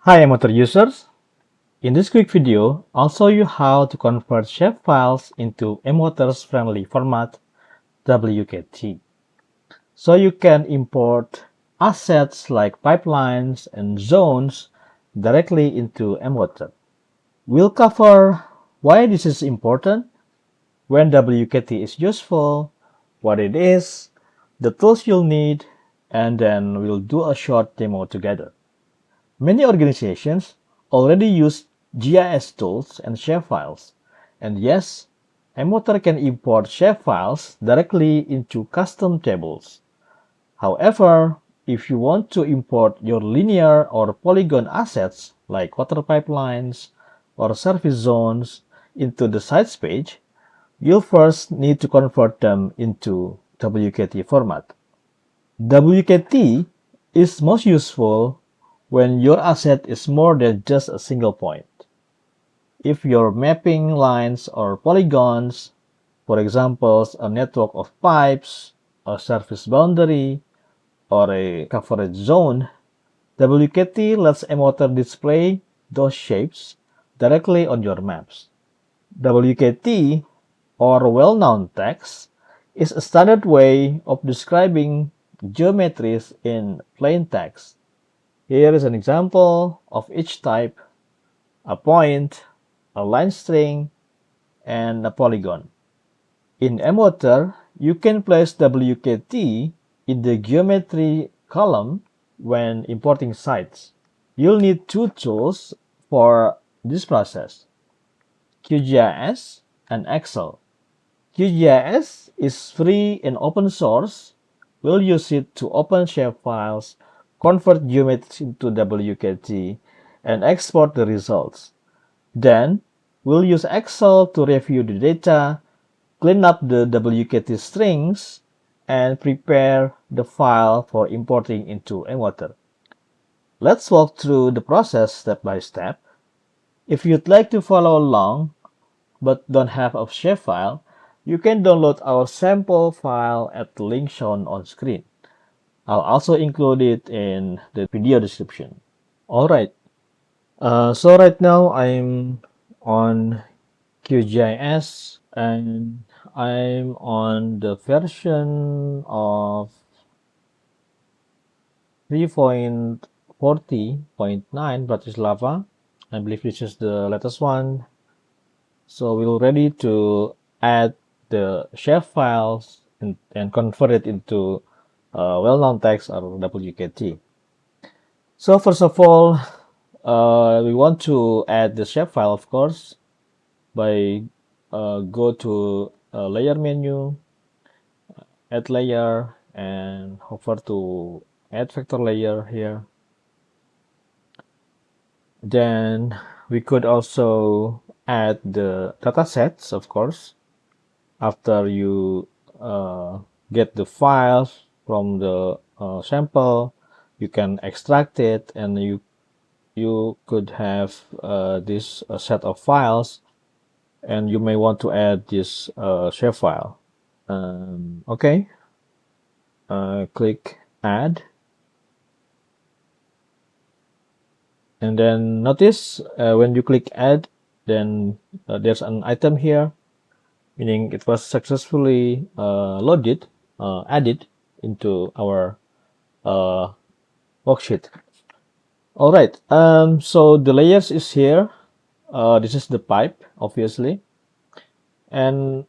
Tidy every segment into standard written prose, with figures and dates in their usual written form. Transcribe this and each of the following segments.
Hi mWater users. In this quick video, I'll show you how to convert shapefiles into mWater's friendly format, WKT. So you can import assets like pipelines and zones directly into mWater. We'll cover why this is important, when WKT is useful, what it is, the tools you'll need, and then we'll do a short demo together. Many organizations already use GIS tools and shapefiles, and yes, mWater can import shapefiles directly into custom tables. However, if you want to import your linear or polygon assets like water pipelines or service zones into the sites page, you'll first need to convert them into WKT format. WKT is most useful when your asset is more than just a single point. If you're mapping lines or polygons, for example, a network of pipes, a surface boundary, or a coverage zone, WKT lets mWater display those shapes directly on your maps. WKT, or well-known text, is a standard way of describing geometries in plain text. Here is an example of each type: a point, a line string, and a polygon. In mWater, you can place WKT in the geometry column when importing sites. You'll need two tools for this process: QGIS and Excel. QGIS is free and open source. We'll use it to open shapefiles, convert geometries into WKT, and export the results. Then, we'll use Excel to review the data, clean up the WKT strings, and prepare the file for importing into mWater. Let's walk through the process step by step. If you'd like to follow along but don't have a shapefile, you can download our sample file at the link shown on screen. I'll also include it in the video description. Alright, so right now I'm on QGIS and I'm on the version of 3.40.9 Bratislava. I believe this is the latest one. So we're ready to add the shapefiles and convert it into well-known text or WKT. So first of all, we want to add the shapefile, of course, by go to layer menu, add layer, and hover to add vector layer here. Then we could also add the datasets, of course. After you get the files from the sample, you can extract it, and you could have this set of files, and you may want to add this shapefile. Okay, click add, and then notice when you click add, then there's an item here, meaning it was successfully added into our worksheet. All right, so the layers is here. This is the pipe, obviously. And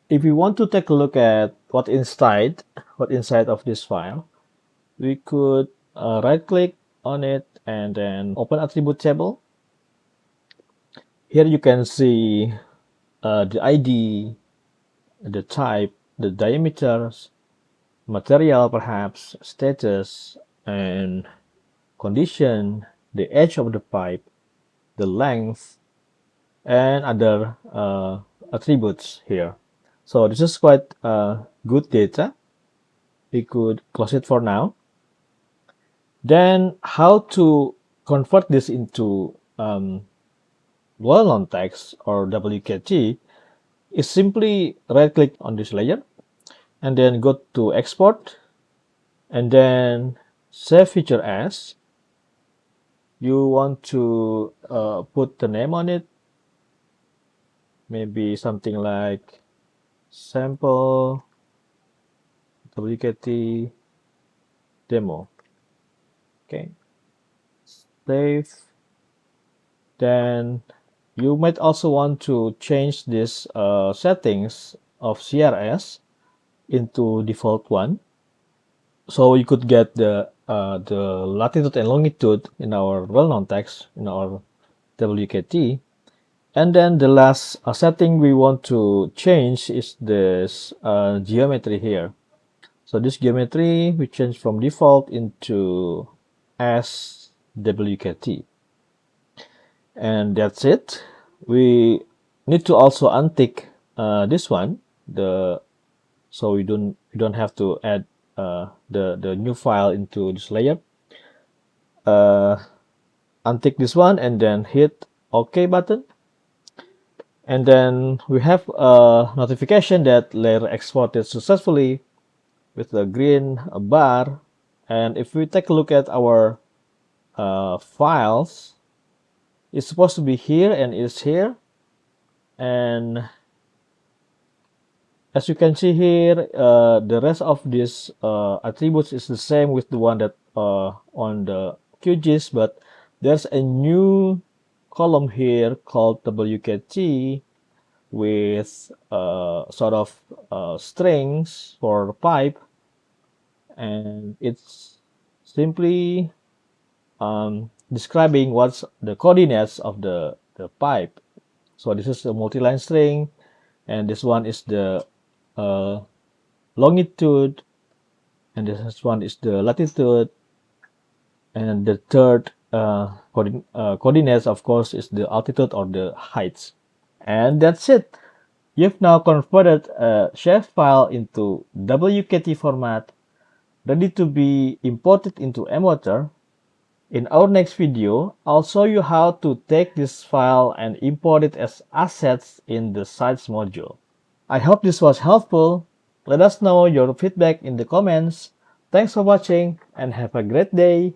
if we want to take a look at what inside of this file, we could right click on it and then open attribute table. Here you can see the ID, the type, the diameters, material perhaps, status, and condition, the edge of the pipe, the length, and other attributes here. So this is quite good data. We could close it for now. Then how to convert this into well-known text or WKT is simply right-click on this layer and then go to export and then save feature as. you want to put the name on it, maybe something like sample WKT demo. Okay, save. Then you might also want to change this settings of CRS into default one, so you could get the latitude and longitude in our well-known text in our WKT. And then the last setting we want to change is this geometry here. So this geometry we change from default into SWKT. And that's it. We need to also untick this one, so we don't have to add the new file into this layer. Untick this one and then hit OK button. And then we have a notification that layer exported successfully with the green bar. And if we take a look at our files, it's supposed to be here and it's here. And as you can see here, the rest of these attributes is the same with the one that on the QGIS, but there's a new column here called WKT with sort of strings for pipe, and it's simply describing what's the coordinates of the pipe. So this is a multi-line string, and this one is the longitude, and this one is the latitude, and the third coordinates, of course, is the altitude or the heights. And that's it. You've now converted a shapefile into WKT format, ready to be imported into mWater. In our next video, I'll show you how to take this file and import it as assets in the Sites module. I hope this was helpful. Let us know your feedback in the comments. Thanks for watching and have a great day.